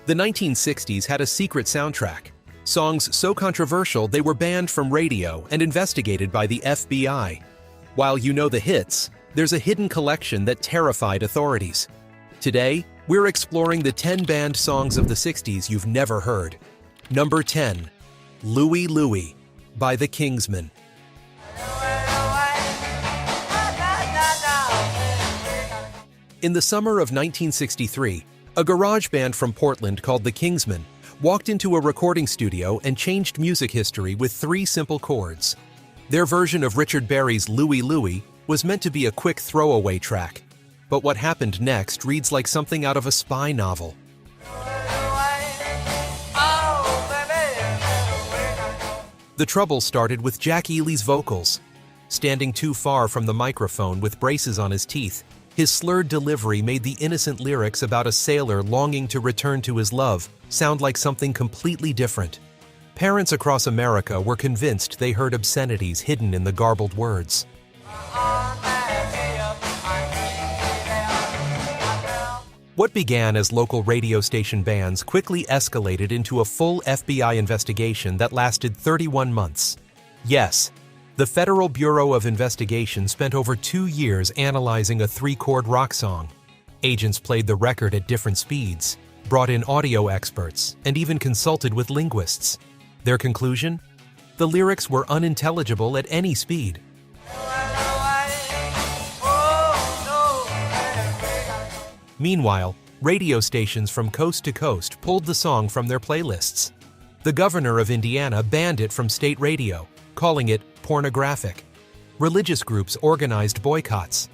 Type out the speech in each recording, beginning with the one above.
The 1960s had a secret soundtrack. Songs so controversial they were banned from radio and investigated by the FBI. While you know the hits, there's a hidden collection that terrified authorities. Today, we're exploring the 10 banned songs of the 60s you've never heard. Number 10. Louie, Louie by the Kingsmen. In the summer of 1963, a garage band from Portland called the Kingsmen walked into a recording studio and changed music history with 3 simple chords. Their version of Richard Berry's Louie, Louie was meant to be a quick throwaway track, but what happened next reads like something out of a spy novel. The trouble started with Jack Ely's vocals. Standing too far from the microphone with braces on his teeth, his slurred delivery made the innocent lyrics about a sailor longing to return to his love sound like something completely different. Parents across America were convinced they heard obscenities hidden in the garbled words. What began as local radio station bans quickly escalated into a full FBI investigation that lasted 31 months. Yes, the Federal Bureau of Investigation spent over 2 years analyzing a 3-chord rock song. Agents played the record at different speeds, brought in audio experts, and even consulted with linguists. Their conclusion? The lyrics were unintelligible at any speed. Meanwhile, radio stations from coast to coast pulled the song from their playlists. The governor of Indiana banned it from state radio, calling it pornographic. Religious groups organized boycotts.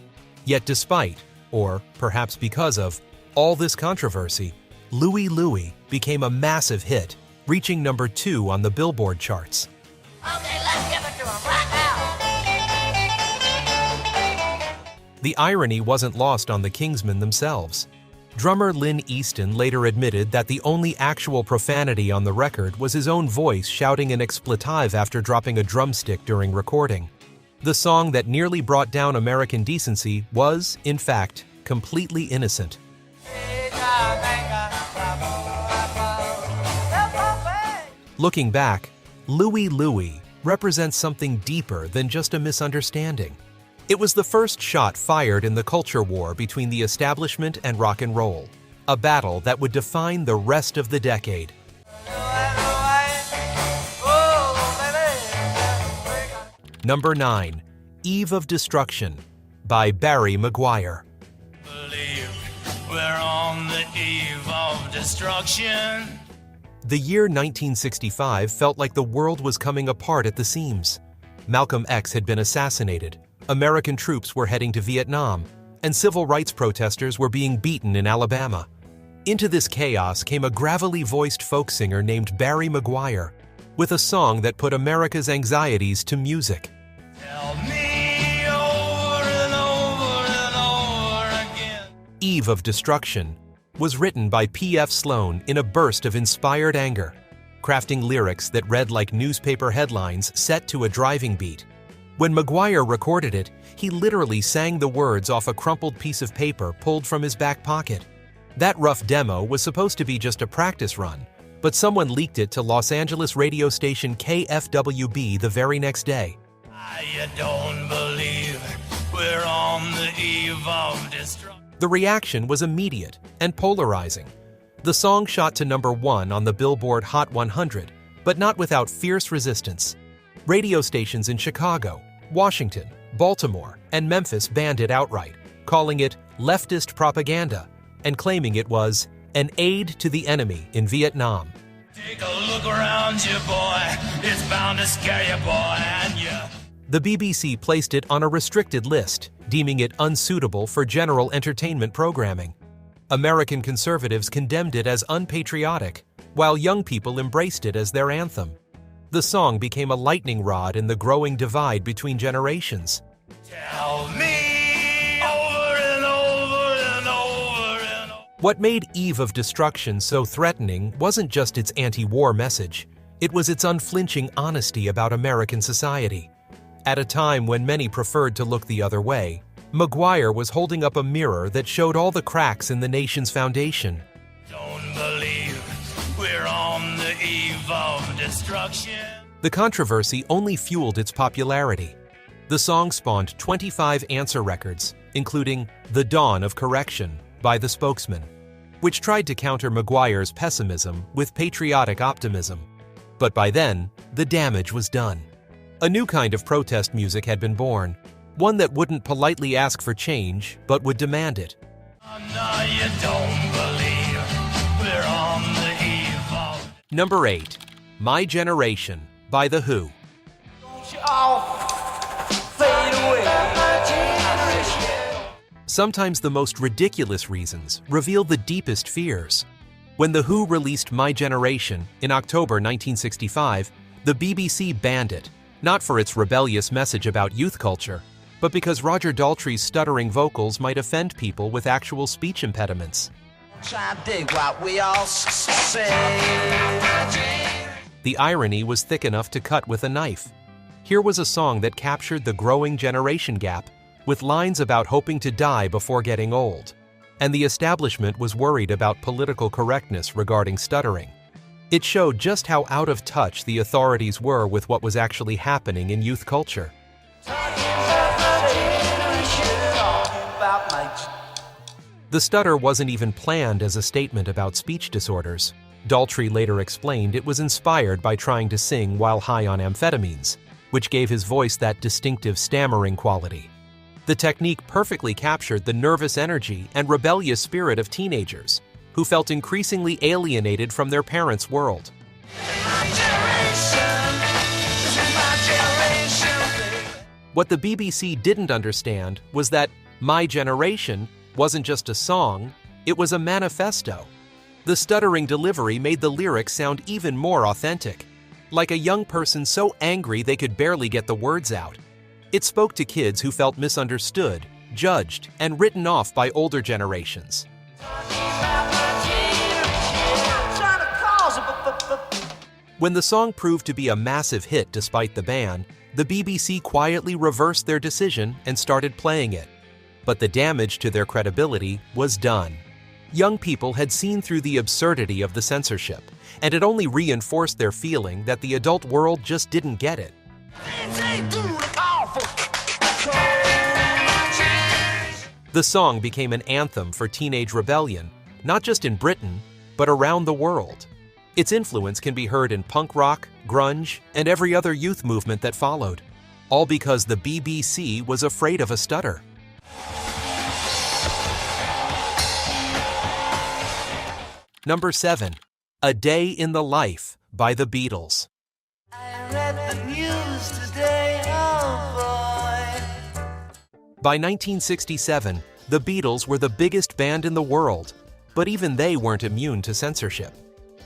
Yet despite, or perhaps because of, all this controversy, Louie, Louie became a massive hit, reaching number 2 on the Billboard charts. Okay, let's give it to him right now. The irony wasn't lost on the Kingsmen themselves. Drummer Lynn Easton later admitted that the only actual profanity on the record was his own voice shouting an expletive after dropping a drumstick during recording. The song that nearly brought down American decency was, in fact, completely innocent. Looking back, Louie, Louie represents something deeper than just a misunderstanding. It was the first shot fired in the culture war between the establishment and rock and roll, a battle that would define the rest of the decade. Number 9. Eve of Destruction by Barry Maguire. Believe we're on the eve of destruction. The year 1965 felt like the world was coming apart at the seams. Malcolm X had been assassinated. American troops were heading to Vietnam, and civil rights protesters were being beaten in Alabama. Into this chaos came a gravelly voiced folk singer named Barry Maguire, with a song that put America's anxieties to music. Tell me over and over and over again. Eve of Destruction was written by P.F. Sloan in a burst of inspired anger, crafting lyrics that read like newspaper headlines set to a driving beat. When Maguire recorded it, he literally sang the words off a crumpled piece of paper pulled from his back pocket. That rough demo was supposed to be just a practice run, but someone leaked it to Los Angeles radio station KFWB the very next day. I don't believe we're on the eve of destruction. The reaction was immediate and polarizing. The song shot to number 1 on the Billboard Hot 100, but not without fierce resistance. Radio stations in Chicago, Washington, Baltimore, and Memphis banned it outright, calling it leftist propaganda and claiming it was an aid to the enemy in Vietnam. Take a look around you, boy. It's bound to scare you, boy, and you. The BBC placed it on a restricted list, deeming it unsuitable for general entertainment programming. American conservatives condemned it as unpatriotic, while young people embraced it as their anthem. The song became a lightning rod in the growing divide between generations. Tell me over and over and over and over. What made Eve of Destruction so threatening wasn't just its anti-war message, it was its unflinching honesty about American society. At a time when many preferred to look the other way, Maguire was holding up a mirror that showed all the cracks in the nation's foundation. Don't believe We're on the eve of destruction. The controversy only fueled its popularity. The song spawned 25 answer records, including The Dawn of Correction by the Spokesman, which tried to counter Maguire's pessimism with patriotic optimism. But by then, the damage was done. A new kind of protest music had been born, one that wouldn't politely ask for change, but would demand it. Oh, no, you don't believe we're on the eve of... Number 8. My Generation by The Who. Don't you all fade away. Sometimes the most ridiculous reasons reveal the deepest fears. When The Who released My Generation in October 1965, the BBC banned it, not for its rebellious message about youth culture, but because Roger Daltrey's stuttering vocals might offend people with actual speech impediments. Try to dig what we all say. The irony was thick enough to cut with a knife. Here was a song that captured the growing generation gap, with lines about hoping to die before getting old. And the establishment was worried about political correctness regarding stuttering. It showed just how out of touch the authorities were with what was actually happening in youth culture. The stutter wasn't even planned as a statement about speech disorders. Daltrey later explained it was inspired by trying to sing while high on amphetamines, which gave his voice that distinctive stammering quality. The technique perfectly captured the nervous energy and rebellious spirit of teenagers, who felt increasingly alienated from their parents' world. What the BBC didn't understand was that My Generation wasn't just a song, it was a manifesto. The stuttering delivery made the lyrics sound even more authentic, like a young person so angry they could barely get the words out. It spoke to kids who felt misunderstood, judged, and written off by older generations. When the song proved to be a massive hit despite the ban, the BBC quietly reversed their decision and started playing it. But the damage to their credibility was done. Young people had seen through the absurdity of the censorship, and it only reinforced their feeling that the adult world just didn't get it. The song became an anthem for teenage rebellion, not just in Britain, but around the world. Its influence can be heard in punk rock, grunge, and every other youth movement that followed, all because the BBC was afraid of a stutter. Number 7. A Day in the Life by the Beatles. I read the news today, oh boy. By 1967, the Beatles were the biggest band in the world, but even they weren't immune to censorship.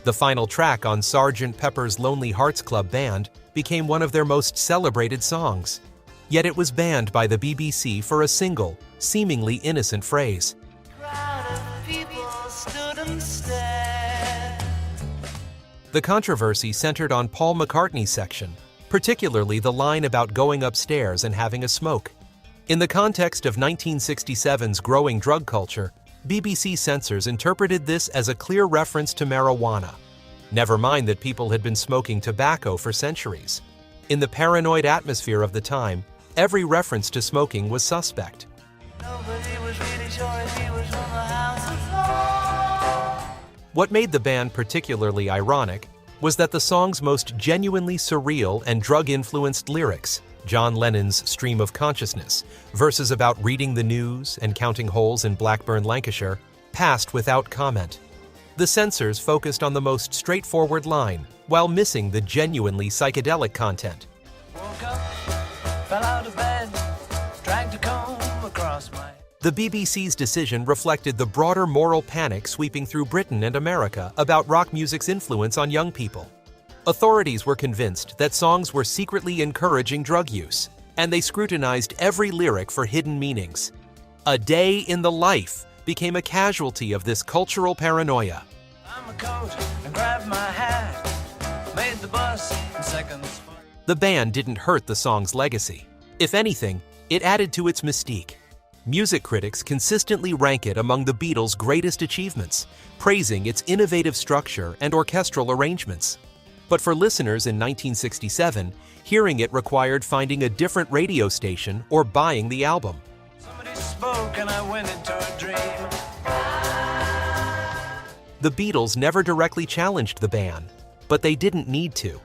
The final track on Sgt. Pepper's Lonely Hearts Club Band became one of their most celebrated songs. Yet it was banned by the BBC for a single, seemingly innocent phrase. Crowd of people stood and stared. The controversy centered on Paul McCartney's section, particularly the line about going upstairs and having a smoke. In the context of 1967's growing drug culture, BBC censors interpreted this as a clear reference to marijuana. Never mind that people had been smoking tobacco for centuries. In the paranoid atmosphere of the time, every reference to smoking was suspect. Nobody was really sure if he was from the house of law. What made the ban particularly ironic was that the song's most genuinely surreal and drug-influenced lyrics, John Lennon's Stream of Consciousness, verses about reading the news and counting holes in Blackburn, Lancashire, passed without comment. The censors focused on the most straightforward line, while missing the genuinely psychedelic content. Woke up, fell out of bed, dragged a comb across my... The BBC's decision reflected the broader moral panic sweeping through Britain and America about rock music's influence on young people. Authorities were convinced that songs were secretly encouraging drug use, and they scrutinized every lyric for hidden meanings. A Day in the Life became a casualty of this cultural paranoia. I'm a coat and grabbed my hat, made the bus in seconds. The ban didn't hurt the song's legacy. If anything, it added to its mystique. Music critics consistently rank it among the Beatles' greatest achievements, praising its innovative structure and orchestral arrangements. But for listeners in 1967, hearing it required finding a different radio station or buying the album. Somebody spoke and I went into a dream. The Beatles never directly challenged the ban, but they didn't need to.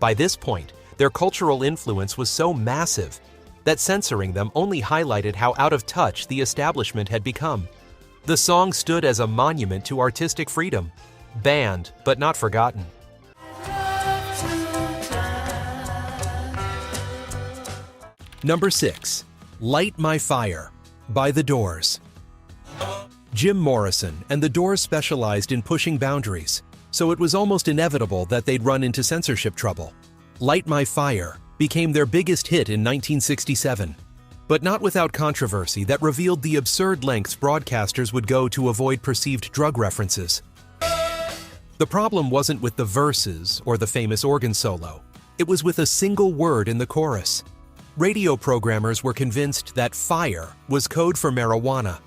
By this point, their cultural influence was so massive that censoring them only highlighted how out of touch the establishment had become. The song stood as a monument to artistic freedom, banned but not forgotten. Number 6. Light My Fire by The Doors. Jim Morrison and The Doors specialized in pushing boundaries, so it was almost inevitable that they'd run into censorship trouble. Light My Fire became their biggest hit in 1967, but not without controversy that revealed the absurd lengths broadcasters would go to avoid perceived drug references. The problem wasn't with the verses or the famous organ solo. It was with a single word in the chorus. Radio programmers were convinced that fire was code for marijuana,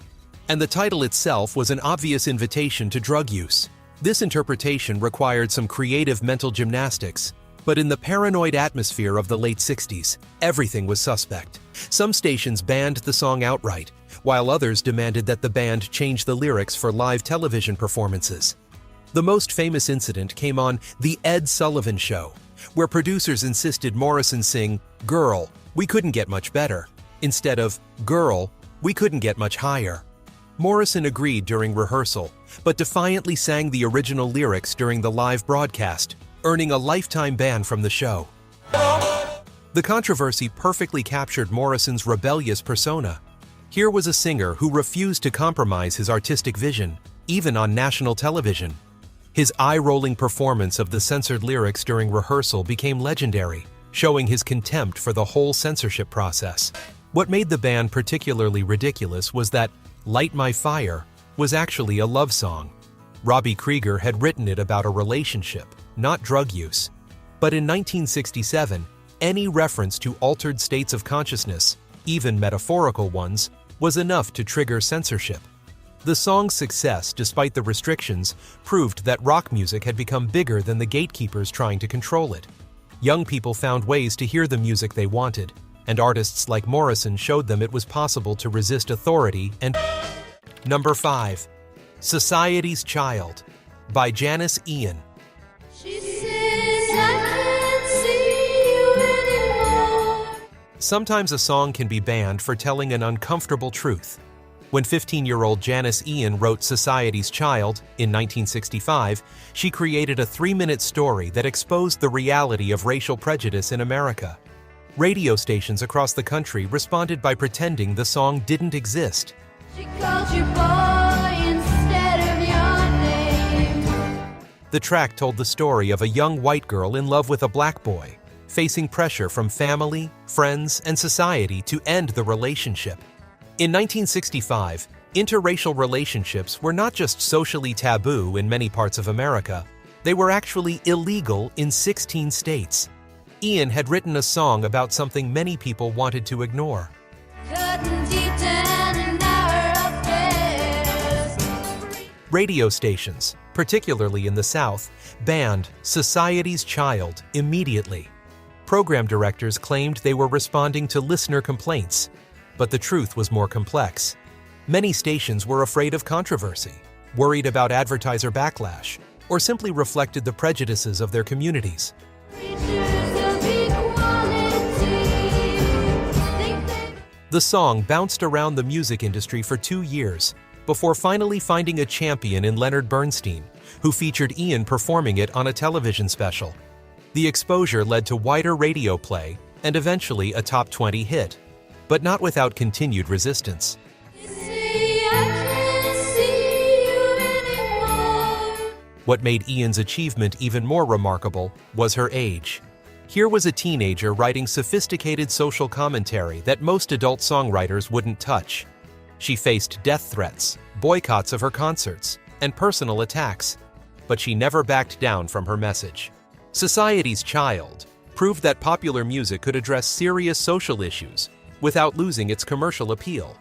and the title itself was an obvious invitation to drug use. This interpretation required some creative mental gymnastics, but in the paranoid atmosphere of the late 60s, everything was suspect. Some stations banned the song outright, while others demanded that the band change the lyrics for live television performances. The most famous incident came on The Ed Sullivan Show, where producers insisted Morrison sing, "Girl, we couldn't get much better," instead of, "Girl, we couldn't get much higher." Morrison agreed during rehearsal, but defiantly sang the original lyrics during the live broadcast, earning a lifetime ban from the show. The controversy perfectly captured Morrison's rebellious persona. Here was a singer who refused to compromise his artistic vision, even on national television. His eye-rolling performance of the censored lyrics during rehearsal became legendary, showing his contempt for the whole censorship process. What made the ban particularly ridiculous was that Light My Fire was actually a love song. Robbie Krieger had written it about a relationship, not drug use. But in 1967, any reference to altered states of consciousness, even metaphorical ones, was enough to trigger censorship. The song's success, despite the restrictions, proved that rock music had become bigger than the gatekeepers trying to control it. Young people found ways to hear the music they wanted, and artists like Morrison showed them it was possible to resist authority and... Number 5. Society's Child by Janis Ian. She says I can't see you anymore. Sometimes a song can be banned for telling an uncomfortable truth. When 15-year-old Janis Ian wrote Society's Child in 1965, she created a 3-minute story that exposed the reality of racial prejudice in America. Radio stations across the country responded by pretending the song didn't exist. She called you boy instead of your name. The track told the story of a young white girl in love with a black boy, facing pressure from family, friends, and society to end the relationship. In 1965, interracial relationships were not just socially taboo in many parts of America, they were actually illegal in 16 states. Ian had written a song about something many people wanted to ignore. Cutting deep down in our affairs. Radio stations, particularly in the South, banned Society's Child immediately. Program directors claimed they were responding to listener complaints, but the truth was more complex. Many stations were afraid of controversy, worried about advertiser backlash, or simply reflected the prejudices of their communities. The song bounced around the music industry for 2 years, before finally finding a champion in Leonard Bernstein, who featured Ian performing it on a television special. The exposure led to wider radio play and eventually a top 20 hit, but not without continued resistance. What made Ian's achievement even more remarkable was her age. Here was a teenager writing sophisticated social commentary that most adult songwriters wouldn't touch. She faced death threats, boycotts of her concerts, and personal attacks, but she never backed down from her message. Society's Child proved that popular music could address serious social issues without losing its commercial appeal.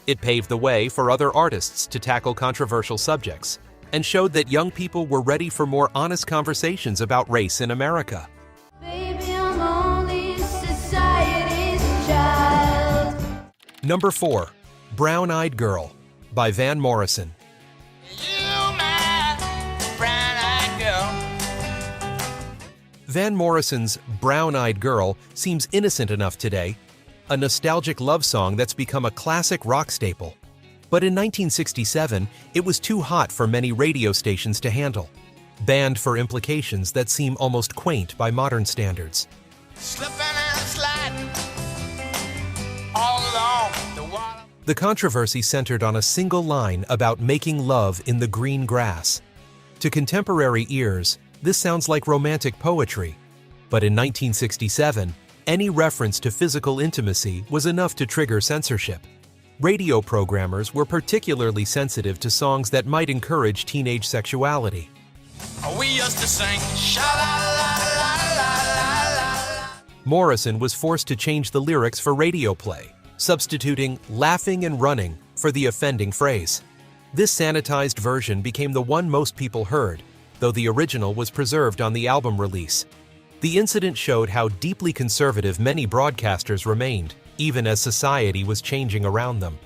It paved the way for other artists to tackle controversial subjects and showed that young people were ready for more honest conversations about race in America. Baby, I'm only society's child. Number 4. Brown-Eyed Girl by Van Morrison. You, my brown-eyed girl. Van Morrison's Brown-Eyed Girl seems innocent enough today, a nostalgic love song that's become a classic rock staple. But in 1967, it was too hot for many radio stations to handle, banned for implications that seem almost quaint by modern standards. Slipping and sliding all along the water. The controversy centered on a single line about making love in the green grass. To contemporary ears, this sounds like romantic poetry, but in 1967, any reference to physical intimacy was enough to trigger censorship. Radio programmers were particularly sensitive to songs that might encourage teenage sexuality. We used to sing sha-la-la-la-la-la-la. Morrison was forced to change the lyrics for radio play, substituting laughing and running for the offending phrase. This sanitized version became the one most people heard, though the original was preserved on the album release. The incident showed how deeply conservative many broadcasters remained, even as society was changing around them.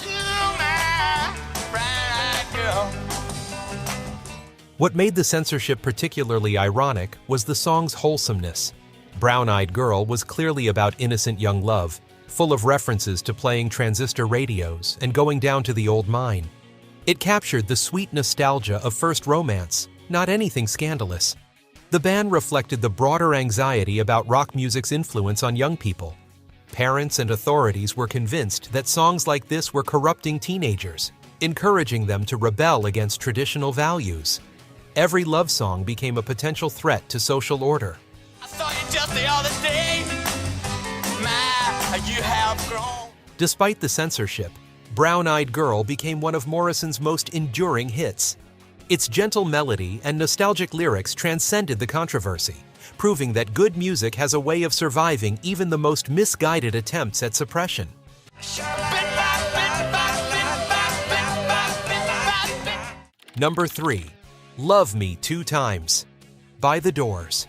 You, my brown-eyed girl. What made the censorship particularly ironic was the song's wholesomeness. Brown-Eyed Girl was clearly about innocent young love, full of references to playing transistor radios and going down to the old mine. It captured the sweet nostalgia of first romance, not anything scandalous. The band reflected the broader anxiety about rock music's influence on young people. Parents and authorities were convinced that songs like this were corrupting teenagers, encouraging them to rebel against traditional values. Every love song became a potential threat to social order. I saw you just the other day. My, you have grown. Despite the censorship, Brown-Eyed Girl became one of Morrison's most enduring hits. Its gentle melody and nostalgic lyrics transcended the controversy, proving that good music has a way of surviving even the most misguided attempts at suppression. Number 3. Love Me 2 Times by The Doors.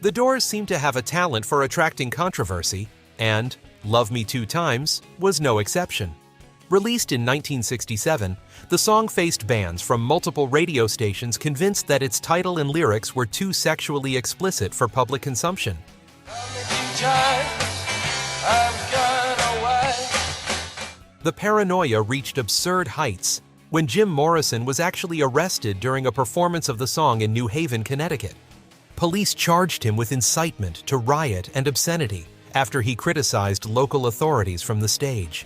The Doors seem to have a talent for attracting controversy, and Love Me 2 Times was no exception. Released in 1967, the song faced bans from multiple radio stations convinced that its title and lyrics were too sexually explicit for public consumption. The paranoia reached absurd heights when Jim Morrison was actually arrested during a performance of the song in New Haven, Connecticut. Police charged him with incitement to riot and obscenity after he criticized local authorities from the stage.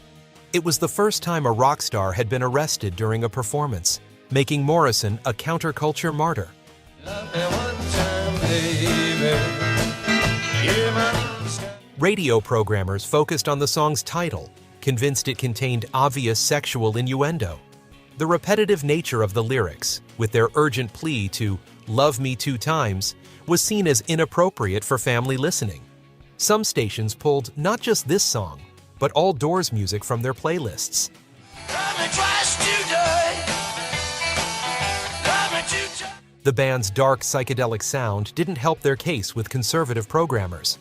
It was the first time a rock star had been arrested during a performance, making Morrison a counterculture martyr. Radio programmers focused on the song's title, convinced it contained obvious sexual innuendo. The repetitive nature of the lyrics, with their urgent plea to "Love Me 2 Times," was seen as inappropriate for family listening. Some stations pulled not just this song, but all Doors music from their playlists. The band's dark psychedelic sound didn't help their case with conservative programmers.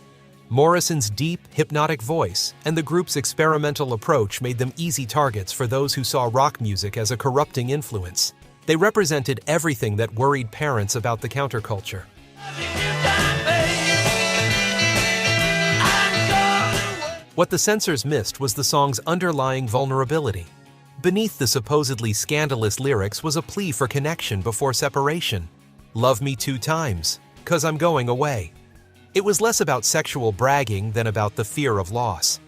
Morrison's deep, hypnotic voice and the group's experimental approach made them easy targets for those who saw rock music as a corrupting influence. They represented everything that worried parents about the counterculture. What the censors missed was the song's underlying vulnerability. Beneath the supposedly scandalous lyrics was a plea for connection before separation. Love me 2 times, 'cause I'm going away. It was less about sexual bragging than about the fear of loss.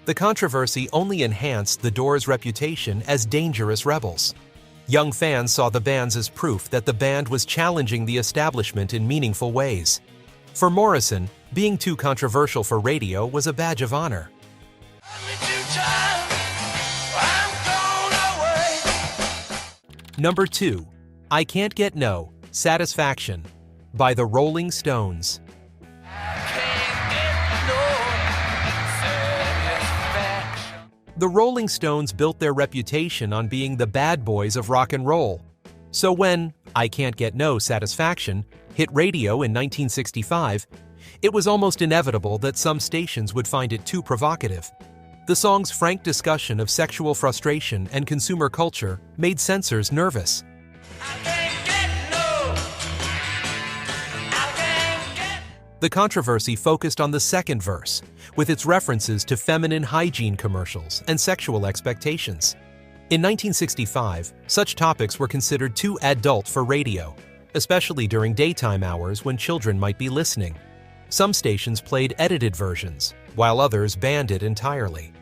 The controversy only enhanced the Doors' reputation as dangerous rebels. Young fans saw the bands as proof that the band was challenging the establishment in meaningful ways. For Morrison, being too controversial for radio was a badge of honor. Number 2. I Can't Get No, Satisfaction by the Rolling Stones. Can't get The Rolling Stones built their reputation on being the bad boys of rock and roll. So when I Can't Get No Satisfaction hit radio in 1965, it was almost inevitable that some stations would find it too provocative. The song's frank discussion of sexual frustration and consumer culture made censors nervous. The controversy focused on the second verse, with its references to feminine hygiene commercials and sexual expectations. In 1965, such topics were considered too adult for radio, especially during daytime hours when children might be listening. Some stations played edited versions, while others banned it entirely.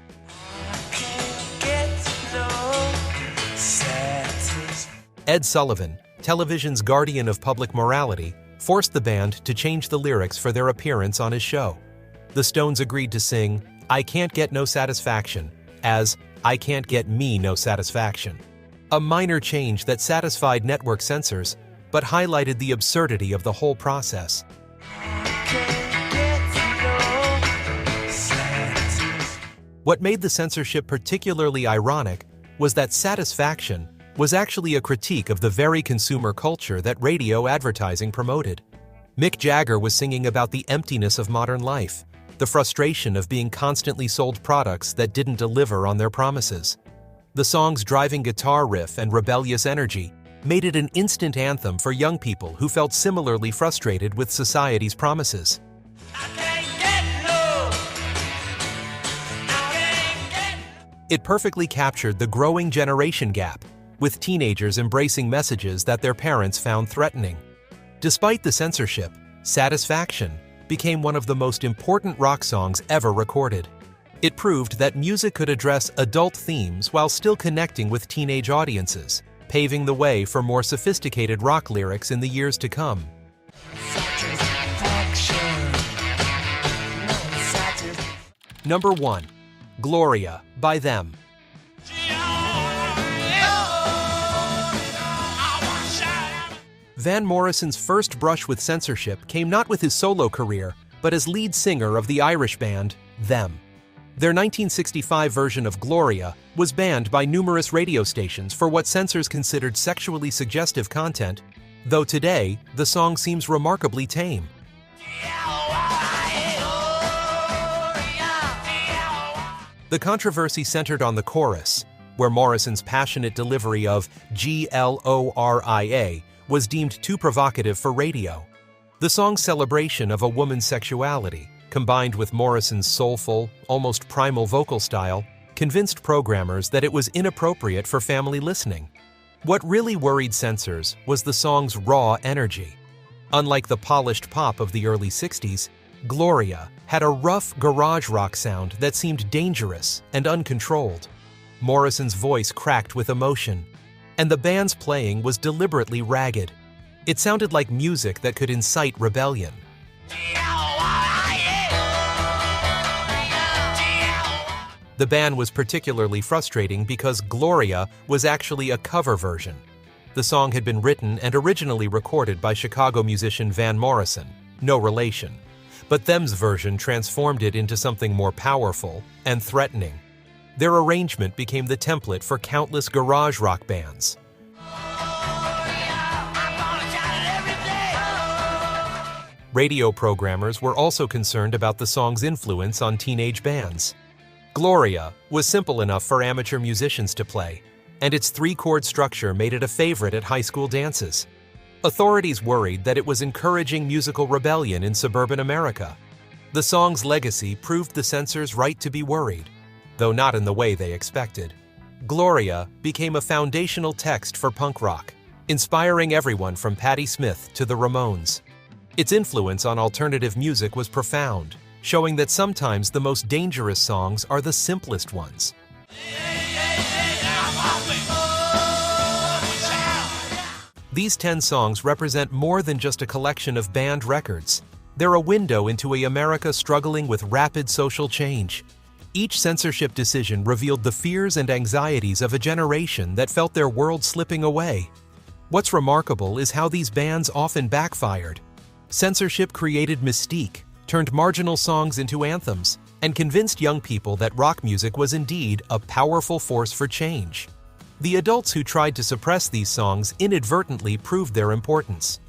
Ed Sullivan, television's guardian of public morality, forced the band to change the lyrics for their appearance on his show. The Stones agreed to sing I Can't Get No Satisfaction as I Can't Get Me No Satisfaction, a minor change that satisfied network censors but highlighted the absurdity of the whole process. What made the censorship particularly ironic was that Satisfaction was actually a critique of the very consumer culture that radio advertising promoted. Mick Jagger was singing about the emptiness of modern life, the frustration of being constantly sold products that didn't deliver on their promises. The song's driving guitar riff and rebellious energy made it an instant anthem for young people who felt similarly frustrated with society's promises. It perfectly captured the growing generation gap, with teenagers embracing messages that their parents found threatening. Despite the censorship, Satisfaction became one of the most important rock songs ever recorded. It proved that music could address adult themes while still connecting with teenage audiences, paving the way for more sophisticated rock lyrics in the years to come. Number 1. Gloria by Them. Van Morrison's first brush with censorship came not with his solo career, but as lead singer of the Irish band Them. Their 1965 version of Gloria was banned by numerous radio stations for what censors considered sexually suggestive content, though today, the song seems remarkably tame. The controversy centered on the chorus, where Morrison's passionate delivery of Gloria was deemed too provocative for radio. The song's celebration of a woman's sexuality, combined with Morrison's soulful, almost primal vocal style, convinced programmers that it was inappropriate for family listening. What really worried censors was the song's raw energy. Unlike the polished pop of the early 60s, Gloria had a rough garage rock sound that seemed dangerous and uncontrolled. Morrison's voice cracked with emotion, and the band's playing was deliberately ragged. It sounded like music that could incite rebellion. The ban was particularly frustrating because Gloria was actually a cover version. The song had been written and originally recorded by Chicago musician Van Morrison, no relation, but Them's version transformed it into something more powerful and threatening. Their arrangement became the template for countless garage rock bands. Radio programmers were also concerned about the song's influence on teenage bands. Gloria was simple enough for amateur musicians to play, and its three-chord structure made it a favorite at high school dances. Authorities worried that it was encouraging musical rebellion in suburban America. The song's legacy proved the censors right to be worried, though not in the way they expected. Gloria became a foundational text for punk rock, inspiring everyone from Patti Smith to the Ramones. Its influence on alternative music was profound, showing that sometimes the most dangerous songs are the simplest ones. These 10 songs represent more than just a collection of banned records. They're a window into a America struggling with rapid social change. Each censorship decision revealed the fears and anxieties of a generation that felt their world slipping away. What's remarkable is how these bans often backfired. Censorship created mystique, turned marginal songs into anthems, and convinced young people that rock music was indeed a powerful force for change. The adults who tried to suppress these songs inadvertently proved their importance.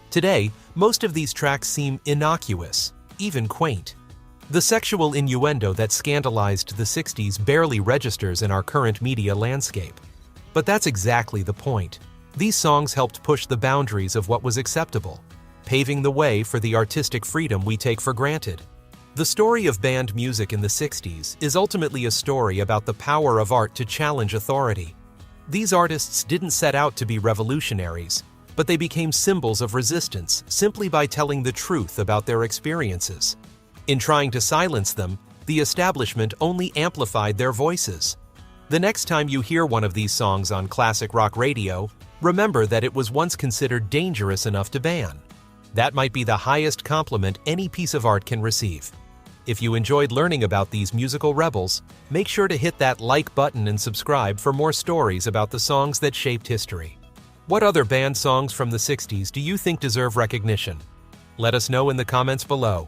Today, most of these tracks seem innocuous, even quaint. The sexual innuendo that scandalized the 60s barely registers in our current media landscape. But that's exactly the point. These songs helped push the boundaries of what was acceptable, paving the way for the artistic freedom we take for granted. The story of banned music in the 60s is ultimately a story about the power of art to challenge authority. These artists didn't set out to be revolutionaries, but they became symbols of resistance simply by telling the truth about their experiences. In trying to silence them, the establishment only amplified their voices. The next time you hear one of these songs on classic rock radio, remember that it was once considered dangerous enough to ban. That might be the highest compliment any piece of art can receive. If you enjoyed learning about these musical rebels, make sure to hit that like button and subscribe for more stories about the songs that shaped history. What other banned songs from the 60s do you think deserve recognition? Let us know in the comments below.